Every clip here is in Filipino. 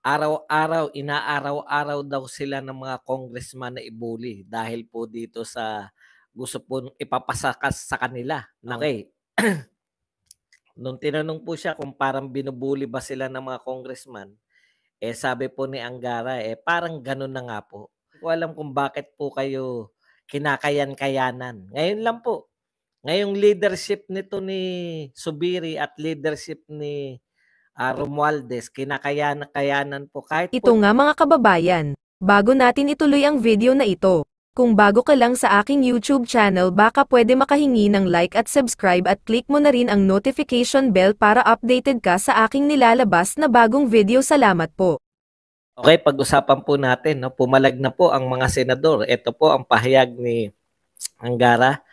Araw-araw, inaaraw-araw daw sila ng mga congressman na i-bully dahil po dito sa gusto pong ipapasakas sa kanila ng Nung tinanong po siya kung parang binubully ba sila ng mga congressman, sabi po ni Angara, parang gano'n na nga po. Hindi ko alam kung bakit po kayo kinakayan-kayanan. Ngayon lang po, ngayong leadership nito ni Subiri at leadership ni Romualdez, kinakayanan-kayanan po kahit Ito po nga mga kababayan, bago natin ituloy ang video na ito, kung bago ka lang sa aking YouTube channel baka pwede makahingi ng like at subscribe at click mo na rin ang notification bell para updated ka sa aking nilalabas na bagong video. Salamat po. Okay, pag-usapan po natin, no? Pumalag na po ang mga senador. Ito po ang pahayag ni Angara.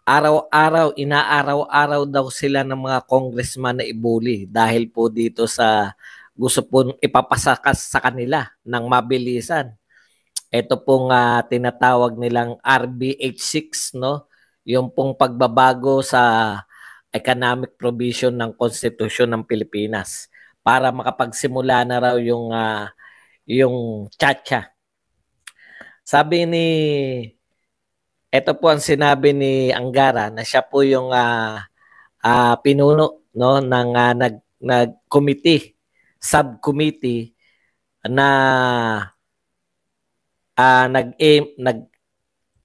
Araw-araw, inaaraw-araw daw sila ng mga congressman na i-bully dahil po dito sa gusto pong ipapasakas sa kanila ng mabilisan. Ito pong tinatawag nilang RBH6, no? Yung pong pagbabago sa economic provision ng Konstitusyon ng Pilipinas para makapagsimula na raw yung chacha. Sabi ni ito po ang sinabi ni Angara na siya po yung pinuno, no, ng nag-committee, subcommittee na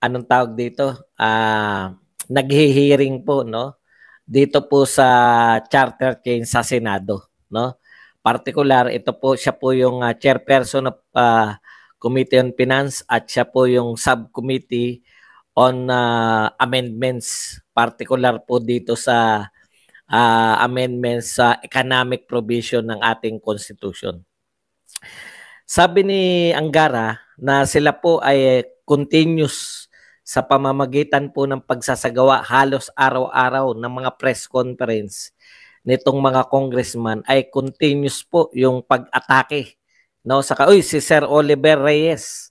anong tawag dito? Naghihiring po, no? Dito po sa charter change sa Senado, no? Particular, ito po siya po yung chairperson of Committee on Finance at siya po yung subcommittee on amendments, particular po dito sa amendments sa economic provision ng ating Constitution. Sabi ni Angara na sila po ay continuous sa pamamagitan po ng pagsasagawa halos araw-araw ng mga press conference nitong mga congressman ay continuous po yung pag-atake, no, saka si Sir Oliver Reyes.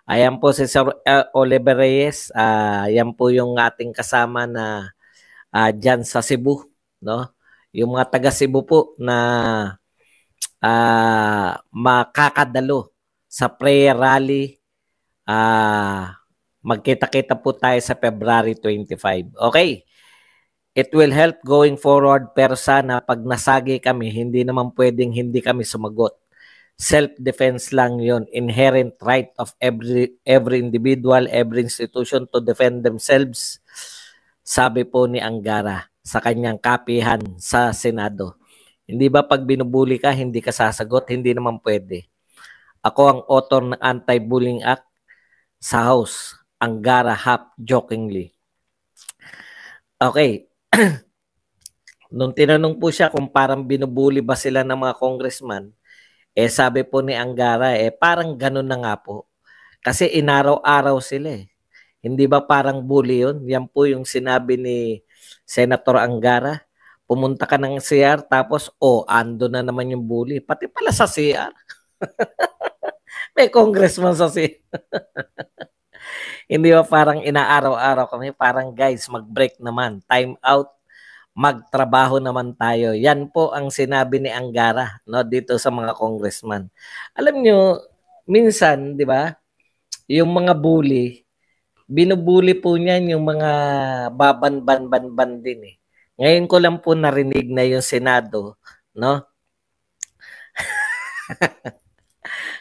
Ayan po si Sir Oliver Reyes, ayan po yung ating kasama na diyan sa Cebu, no? Yung mga taga Cebu po na makakadalo sa prayer rally, magkita-kita po tayo sa February 25. Okay. It will help going forward, pero sana pag nasagi kami, hindi naman pwedeng hindi kami sumagot. Self-defense lang yon, inherent right of every individual, every institution to defend themselves, sabi po ni Angara sa kanyang kapihan sa Senado. Hindi ba pag binubuli ka, hindi ka sasagot? Hindi naman pwede. Ako ang author ng Anti-Bullying Act sa House, Angara half jokingly. Okay. Nung tinanong po siya kung parang binubuli ba sila ng mga congressman, sabi po ni Angara, parang ganun na nga po. Kasi inaraw-araw sila eh. Hindi ba parang bully yun? Yan po yung sinabi ni Senator Angara. Pumunta ka ng CR tapos, ando na naman yung bully. Pati pala sa CR. May congressman sa CR. Hindi ba parang inaaraw-araw kami? Parang guys, mag-break naman. Time out. Magtrabaho naman tayo. Yan po ang sinabi ni Angara, no, dito sa mga congressman. Alam nyo, minsan, di ba, yung mga bully, binubuli po niyan yung mga baban-ban-ban-ban din eh. Ngayon ko lang po narinig na yung Senado, no?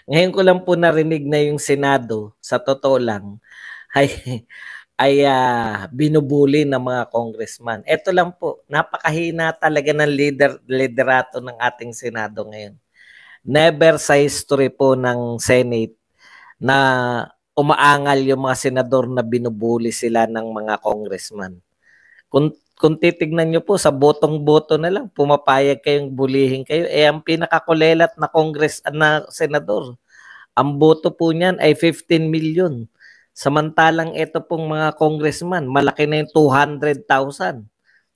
Ngayon ko lang po narinig na yung Senado, sa totoo lang, ay binubuli ng mga congressman. Ito lang po, napakahina talaga ng liderato ng ating Senado ngayon. Never sa history po ng Senate na umaangal yung mga senador na binubuli sila ng mga congressman. Kung titignan nyo po, sa botong-boto na lang, pumapayag kayong bulihin kayo. Ang pinakakulelat na na senador, ang boto po niyan ay 15 million. Samantalang ito pong mga congressman, malaki na yung 200,000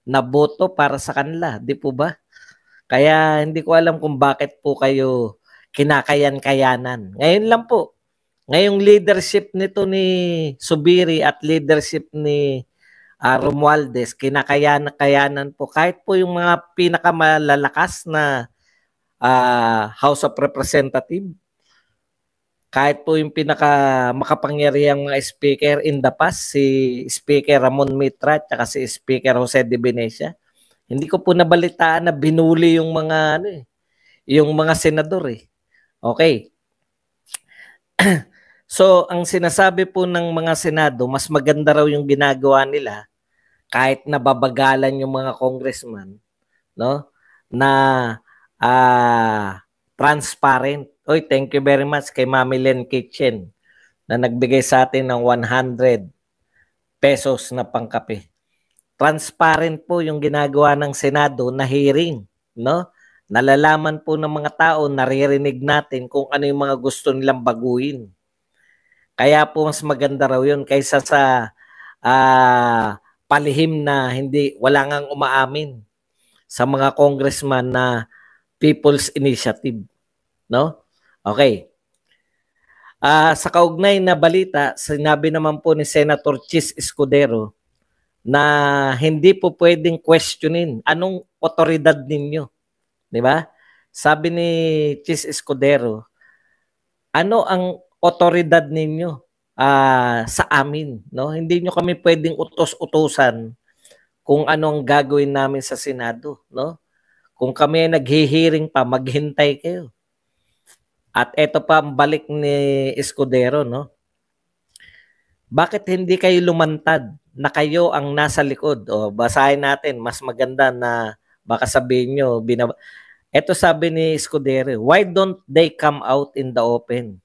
na boto para sa kanila. Di po ba? Kaya hindi ko alam kung bakit po kayo kinakayan-kayanan. Ngayon lang po, ngayong leadership nito ni Subiri at leadership ni Romualdez, kinakayan-kayanan po. Kahit po yung mga pinakamalalakas na House of Representatives. Kahit po yung pinaka makapangyarihang mga speaker in the past, si Speaker Ramon Mitra at si Speaker Jose de Venecia, hindi ko po nabalitaan na binuli yung mga yung mga senador eh. Okay. So, ang sinasabi po ng mga senado, mas maganda raw yung ginagawa nila kahit nababagalan yung mga congressman, no? Na transparent. Oy, thank you very much kay Mami Len Kitchen na nagbigay sa atin ng 100 pesos na pangkape. Transparent po yung ginagawa ng Senado na hearing, no? Nalalaman po ng mga tao, naririnig natin kung ano yung mga gusto nilang baguhin. Kaya po mas maganda raw yun kaysa sa palihim na wala ngang umaamin sa mga congressman na People's Initiative, no? Okay. Sa kaugnay na balita, sinabi naman po ni Senator Chis Escudero na hindi po pwedeng questionin anong otoridad ninyo. Di ba? Sabi ni Chis Escudero, ano ang otoridad ninyo sa amin? No? Hindi nyo kami pwedeng utos-utusan kung ano ang gagawin namin sa Senado. No? Kung kami naghihiring pa, maghintay kayo. At ito pa ang balik ni Escudero, no? Bakit hindi kayo lumantad na kayo ang nasa likod? O basahin natin, mas maganda na baka sabihin nyo. Ito sabi ni Escudero, why don't they come out in the open?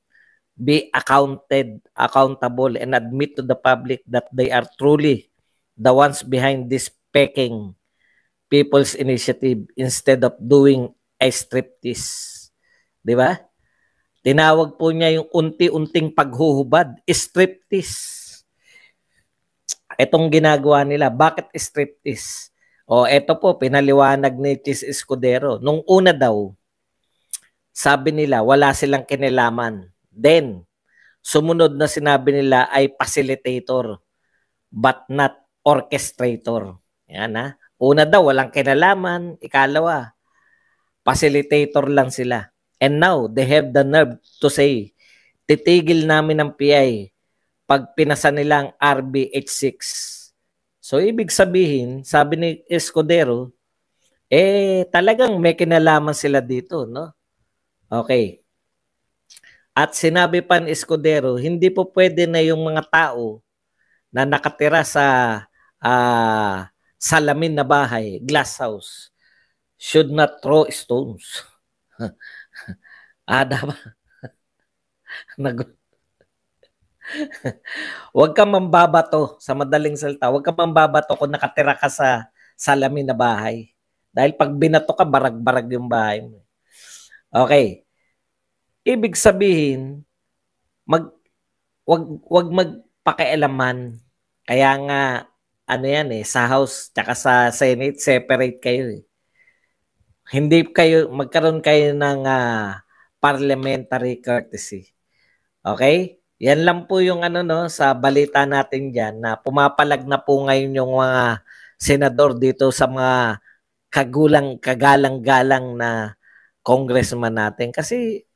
Be accountable and admit to the public that they are truly the ones behind this peking People's Initiative instead of doing a striptease. Di ba? Tinawag po niya yung unti-unting paghuhubad, striptease. Itong ginagawa nila, bakit striptease? O eto po, pinaliwanag ni Chis Escudero. Nung una daw, sabi nila, wala silang kinalaman. Then, sumunod na sinabi nila ay facilitator, but not orchestrator. Yan ha. Una daw, walang kinalaman. Ikalawa, facilitator lang sila. And now, they have the nerve to say, titigil namin ang PI pag pinasa nilang RB86. So, ibig sabihin, sabi ni Escudero, talagang may kinalaman sila dito, no? Okay. At sinabi pa ni Escudero, hindi po pwede na yung mga tao na nakatira sa salamin na bahay, glass house, should not throw stones. Dapat. Huwag kang mambabato sa madaling salita. Huwag kang mambabato kung nakatira ka sa salamin na bahay. Dahil pag binato ka, barag-barag yung bahay mo. Okay. Ibig sabihin, wag magpakialaman. Kaya nga, sa House tsaka sa Senate, separate kayo eh. Hindi kayo, magkaroon kayo ng parliamentary courtesy. Okay? Yan lang po yung sa balita natin dyan na pumapalag na po ngayon yung mga senador dito sa mga kagalang-galang na congressman natin. Kasi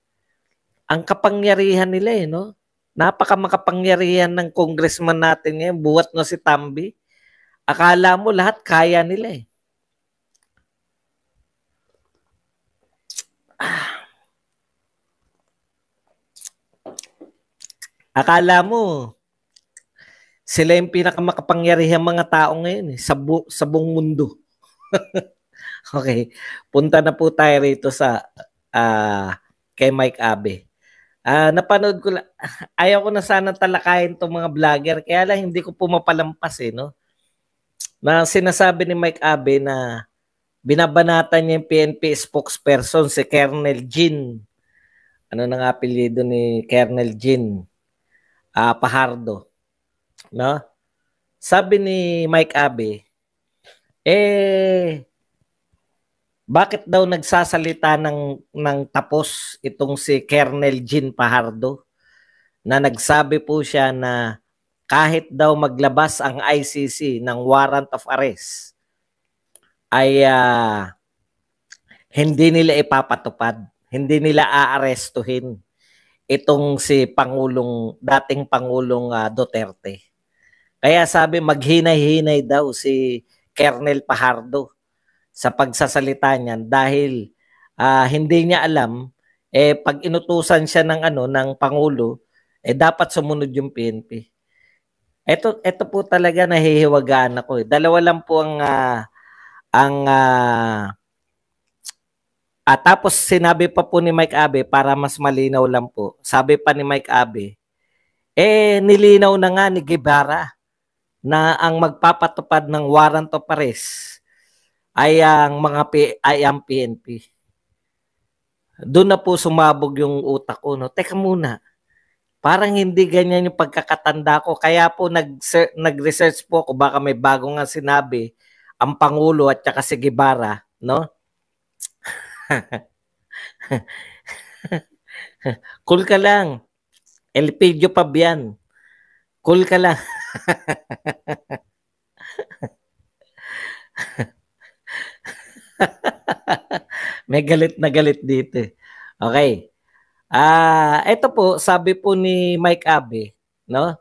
ang kapangyarihan nila no? Napaka-makapangyarihan ng congressman natin ngayon, buhat no si Tambi. Akala mo lahat kaya nila Akala mo, sila yung pinakamakapangyarihang mga tao ngayon sa buong mundo. Okay, punta na po tayo rito sa kay Mike Abe. Napanood ko lang, ayaw ko na sana talakayin itong mga vlogger, kaya lang hindi ko pumapalampas no? Na sinasabi ni Mike Abe na binabanatan niya yung PNP spokesperson si Colonel Jean. Ano na nga apelyido ni Colonel Jean? Pahardo. No? Sabi ni Mike Abe, bakit daw nagsasalita ng tapos itong si Colonel Jean Pahardo na nagsabi po siya na kahit daw maglabas ang ICC ng warrant of arrest ay hindi nila ipapatupad, hindi nila aarestuhin itong si dating Pangulong Duterte. Kaya sabi maghinay-hinay daw si Colonel Fajardo sa pagsasalita niyan dahil hindi niya alam pag inutusan siya ng Pangulo dapat sumunod yung PNP. Ito po talaga nahihiwagaan ako. Dalawa lang po tapos sinabi pa po ni Mike Abe para mas malinaw lang po. Sabi pa ni Mike Abe, nilinaw na nga ni Guevara na ang magpapatupad ng warrant of arrest ay ang PNP. Doon na po sumabog yung utak ko. No? Teka muna, parang hindi ganyan yung pagkakatanda ko. Kaya po nag-research po ako, baka may bago nga sinabi ang Pangulo at saka si Guevara. No? Cool ka lang. Elpidio Pabian. Cool ka lang. May galit na galit dito. Okay. Ito po, sabi po ni Mike Abe, no?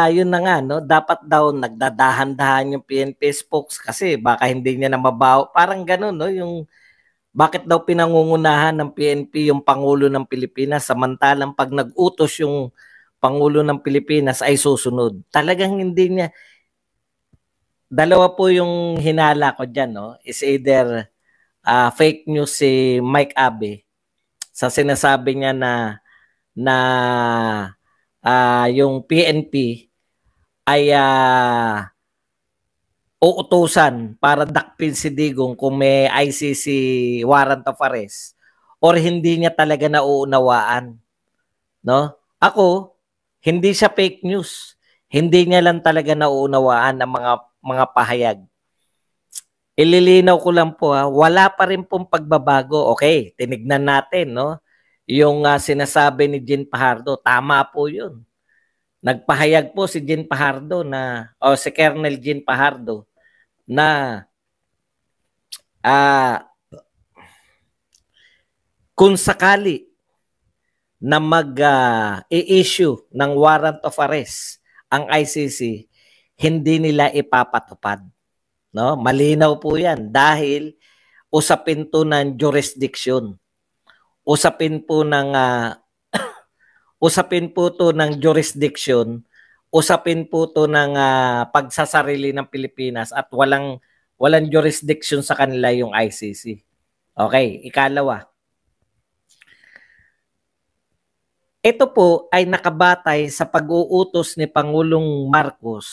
Yun na nga, no? Dapat daw nagdadahan-dahan yung PNP spokes kasi baka hindi niya na mabaw. Parang gano'n, no? Yung bakit daw pinangungunahan ng PNP yung Pangulo ng Pilipinas samantalang pag nag-utos yung Pangulo ng Pilipinas ay susunod. Talagang hindi niya. Dalawa po yung hinala ko dyan, no? Is either fake news si Mike Abe sa sinasabi niya na yung PNP ay uutusan para dakpin si Digong kung may ICC warrant of arrest or hindi niya talaga nauunawaan. No? Ako, hindi siya fake news. Hindi niya lang talaga nauunawaan ang mga pahayag. Ililinaw ko lang po wala pa rin pong pagbabago. Okay, tinignan natin, no? Yung sinasabi ni Jean Fajardo, tama po 'yun. Nagpahayag po si Jean Fajardo si Colonel Jean Fajardo na kung sakali na i-issue ng warrant of arrest ang ICC, hindi nila ipapatupad. No? Malinaw po yan dahil usapin to ng jurisdiction. Usapin po to ng jurisdiction, usapin po to ng pagsasarili ng Pilipinas at walang jurisdiction sa kanila yung ICC. Okay, ikalawa. Ito po ay nakabatay sa pag-uutos ni Pangulong Marcos,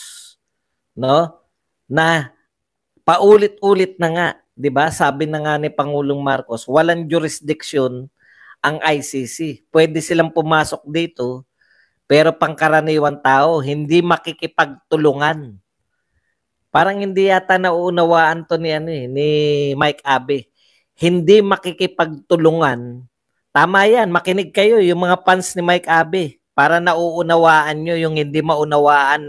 no? Na paulit-ulit na nga, 'di ba? Sabi na nga ni Pangulong Marcos, walang jurisdiction ang ICC. Pwede silang pumasok dito, pero pangkaraniwang tao hindi makikipagtulungan. Parang hindi yata nauunawaan to ni Mike Abe. Hindi makikipagtulungan. Tama yan, makinig kayo yung mga fans ni Mike Abe para nauunawaan nyo yung hindi maunawaan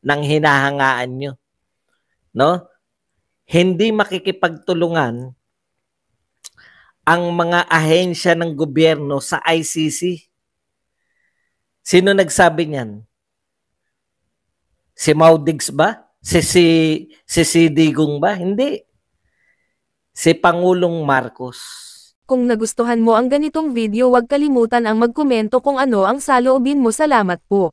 ng hinahangaan nyo. No? Hindi makikipagtulungan ang mga ahensya ng gobyerno sa ICC. Sino nagsabi niyan? Si Maudigs ba? Si Digong ba? Hindi. Si Pangulong Marcos. Kung nagustuhan mo ang ganitong video, huwag kalimutan ang magkomento kung ano ang saloobin mo. Salamat po.